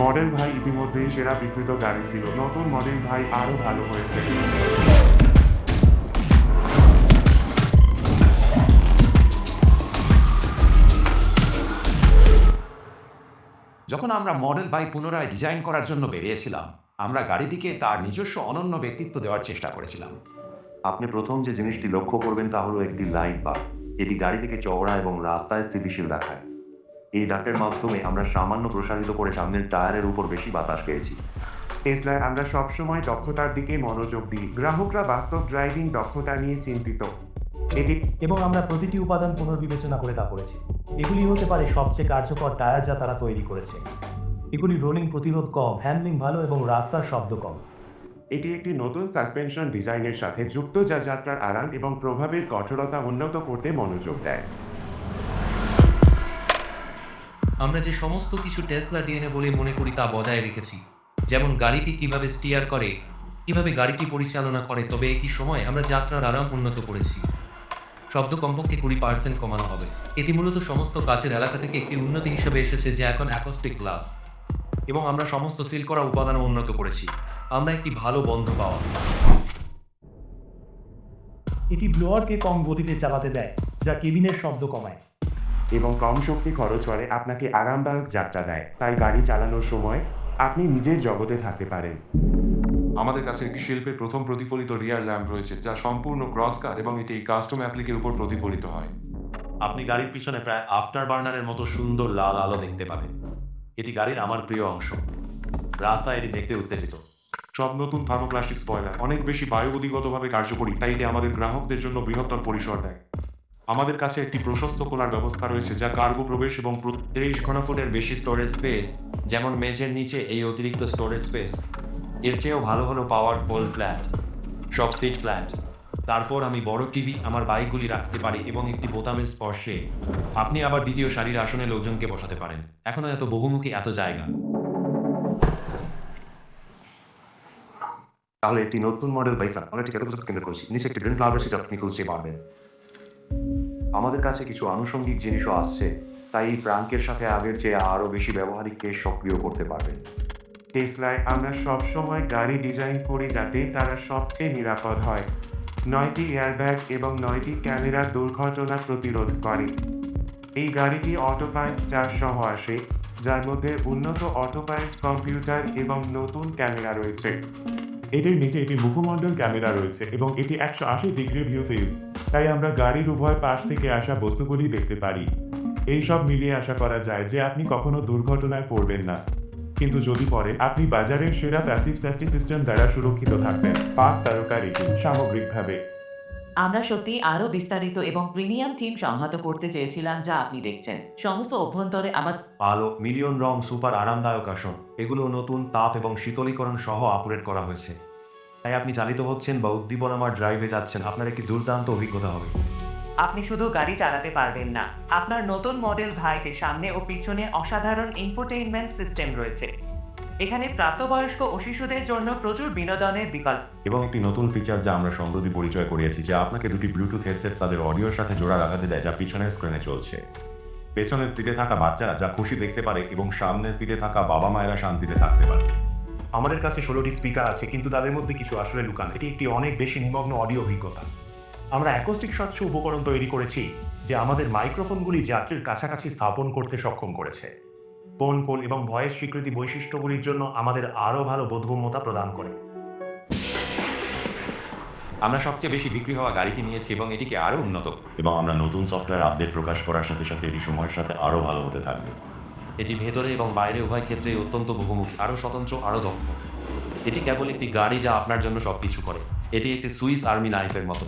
Model ভাই ইতিমধ্যেই সেরা বিক্রিত গাড়ি ছিল, নতুন মডেল ভাই আরও ভালো হয়েছে। যখন আমরা মডেল বাই পুনরায় ডিজাইন করার জন্য বেরিয়েছিলাম, আমরা গাড়িটিকে তার নিজস্ব অনন্য ব্যক্তিত্ব দেওয়ার চেষ্টা করেছিলাম। আপনি প্রথম যে জিনিসটি লক্ষ্য করবেন তা হলো একটি লাইট বার। এটি গাড়িটিকে চওড়া এবং রাস্তায় স্থিতিশীল দেখায়। এই ডাকের মাধ্যমে আমরা সামান্য প্রসারিত করে সামনের টায়ারের উপর বেশি বাতাস পেয়েছি। টেসলায় আমরা সবসময় দক্ষতার দিকে মনোযোগ দিই, গ্রাহকরা বাস্তব ড্রাইভিং দক্ষতা নিয়ে চিন্তিত। এটি এবং আমরা প্রতিটি উপাদান পুনর্বিবেচনা করে তা করেছি। এগুলি হতে পারে সবচেয়ে কার্যকর টায়ার যা তারা তৈরি করেছে। এগুলি রোলিং প্রতিরোধ কম, হ্যান্ডলিং ভালো এবং রাস্তার শব্দ কম। এটি একটি নতুন সাসপেনশন ডিজাইনের সাথে যুক্ত যা যাত্রার আরাম এবং প্রভাবের কঠোরতা উন্নত করতে মনোযোগ দেয়। আমরা যে সমস্ত কিছু টেসলা ডিএনএ বলে মনে করি তা বজায় রেখেছি, যেমন গাড়িটি কিভাবে স্টিয়ার করে, কিভাবে গাড়িটি পরিচালনা করে, তবে একই সময় আমরা যাত্রার আরাম উন্নত করেছি। শব্দ কমপক্ষে 20% কমানো হবে। এটি মূলত সমস্ত কাচের এলাকা থেকে একটি উন্নতি হিসেবে এসেছে যা এখন অ্যাকোস্টিক গ্লাস, এবং আমরা সমস্ত সিল করা উপাদানও উন্নত করেছি। আমরা একটি ভালো বন্ধ পাওয়া। এটি ব্লোয়ারকে কম গতিতে চালাতে দেয়, যা কেবিনের শব্দ কমায় এবং কম শক্তি খরচ করে আপনাকে আরামদায়ক যাত্রা দেয়, তাই গাড়ি চালানোর সময় আপনি নিজের জগতে থাকতে পারেন। আমাদের কাছে একটি শিল্পের প্রথম প্রতিফলিত রিয়ার ল্যাম্প রয়েছে যা সম্পূর্ণ ক্রস কাট এবং এটি কাস্টম অ্যাপ্লিকের উপর প্রতিফলিত হয়। আপনি গাড়ির পিছনে প্রায় আফটার বার্নারের মতো সুন্দর লাল আলো দেখতে পাবেন। এটি গাড়ির আমার প্রিয় অংশ। রাস্তায় এটি দেখতে উত্তেজিত। সব নতুন থার্মোপ্লাস্টিক স্পয়লার অনেক বেশি বায়ুগতিগতভাবে কার্যকরী, তাই এটি আমাদের গ্রাহকদের জন্য বৃহত্তর পরিসর দেয়। আমাদের কাছে একটি প্রশস্ত খোলার ব্যবস্থা রয়েছে যা কার্গো প্রবেশ এবং 30 ঘনফুটের বেশি স্টোরেজ স্পেস, যেমন মেঝের নিচে এই অতিরিক্ত স্টোরেজ স্পেস। এর চেয়েও ভালো হলো পাওয়ার ফোল ফ্ল্যাট, সব সিট ফ্ল্যাট। তারপর আমি বড় টিভি আমার বাইকগুলি রাখতে পারি এবং একটি বোতামের স্পর্শে আপনি আবার দ্বিতীয় সারির আসনে লোকজনকে বসাতে পারেন। এখনো এত বহুমুখী, এত জায়গা। তাহলে একটি নতুন মডেল বাইক আমরা ঠিক কেন্দ্র করছি। নিচে একটি ব্রেন ফ্লাওয়ার সেটা আপনি খুলতে পারবেন। আমাদের কাছে কিছু আনুষঙ্গিক জিনিসও আসছে, তাই ফ্রাঙ্কের সাথে আগের চেয়ে আরও বেশি ব্যবহারিক কেস সক্রিয় করতে পারবেন। টেসলায় আমরা সবসময় গাড়ি ডিজাইন করি যাতে তারা সবচেয়ে নিরাপদ হয়। 9টি এয়ারব্যাগ এবং 9টি ক্যামেরা দুর্ঘটনা প্রতিরোধ করে। এই গাড়িটি অটোপাইলট 4 সহ আসে, যার মধ্যে উন্নত অটোপাইলট কম্পিউটার এবং নতুন ক্যামেরা রয়েছে। এটির নিচে একটি মুখমণ্ডল ক্যামেরা রয়েছে এবং এটি 180 ডিগ্রি ভিউ ফিল্ড, তাই আমরা গাড়ির উভয় পাশ থেকে আসা বস্তুগুলি দেখতে পারি। এই সব মিলিয়ে আশা করা যায় যে আপনি কখনো দুর্ঘটনায় পড়বেন না, কিন্তু যদি পড়েন আপনি বাজারের সেরা প্যাসিভ সেফটি সিস্টেম দ্বারা সুরক্ষিত থাকবেন। 5 তারকা রেটিং। সামগ্রিকভাবে আমরা সত্যি আরও বিস্তারিত এবং প্রিমিয়াম থিম সংহত করতে চেয়েছিলাম যা আপনি দেখছেন। সমস্ত অভ্যন্তরে আমাদের আলো, মিলিয়ন রং, সুপার আরামদায়ক আসন, এগুলো নতুন তাপ এবং শীতলীকরণ সহ আপগ্রেড করা হয়েছে। তাই আপনি চালিত হচ্ছেন বা উদ্দীপনাময় ড্রাইভে যাচ্ছেন, আপনার একটি দুর্দান্ত অভিজ্ঞতা হবে। আপনি শুধু গাড়ি চালাতে পারবেন না, আপনার নতুন মডেল ভাইকে সামনে ও পিছনে অসাধারণ ইনফোটেইনমেন্ট সিস্টেম রয়েছে। এখানে প্রাপ্তবয়স্ক ও শিশুদের জন্য প্রচুর বিনোদনের বিকল্প এবং একটি নতুন ফিচার যা আমরা সম্প্রতি পরিচয় করিয়েছি, যা আপনাকে দুটি ব্লুটুথ হেডসেট তাদের অডিওর সাথে জোড়া লাগাতে দেয়, যা পিছনের স্ক্রিনে চলছে। পেছনের সিটে থাকা বাচ্চারা যা খুশি দেখতে পারে এবং সামনের সিটে থাকা বাবা মায়েরা শান্তিতে থাকতে পারে। আমাদের কাছে 16টি স্পিকার আছে, কিন্তু তাদের মধ্যে কিছু আসলে লুকানো। এটি একটি অনেক বেশি নিমগ্ন অডিও অভিজ্ঞতা। আমরা অ্যাকোস্টিক স্বচ্ছ উপকরণ তৈরি করেছি যে আমাদের মাইক্রোফোনগুলি যাত্রীর কাছাকাছি স্থাপন করতে সক্ষম করেছে। ফোন কল এবং ভয়েস স্বীকৃতি বৈশিষ্ট্যগুলির জন্য আমাদের আরও ভালো বোধগম্যতা প্রদান করে। আমরা সবচেয়ে বেশি বিক্রি হওয়া গাড়িটি নিয়েছি এবং এটিকে আরও উন্নত, এবং আমরা নতুন সফটওয়্যার আপডেট প্রকাশ করার সাথে সাথে এটি সময়ের সাথে আরও ভালো হতে থাকবে। এটি ভেতরে এবং বাইরে উভয় ক্ষেত্রেই অত্যন্ত বহুমুখী, আরও স্বতন্ত্র, আরও দক্ষ। এটি কেবল একটি গাড়ি যা আপনার জন্য সবকিছু করে। এটি একটি সুইস আর্মি নাইফের মতো।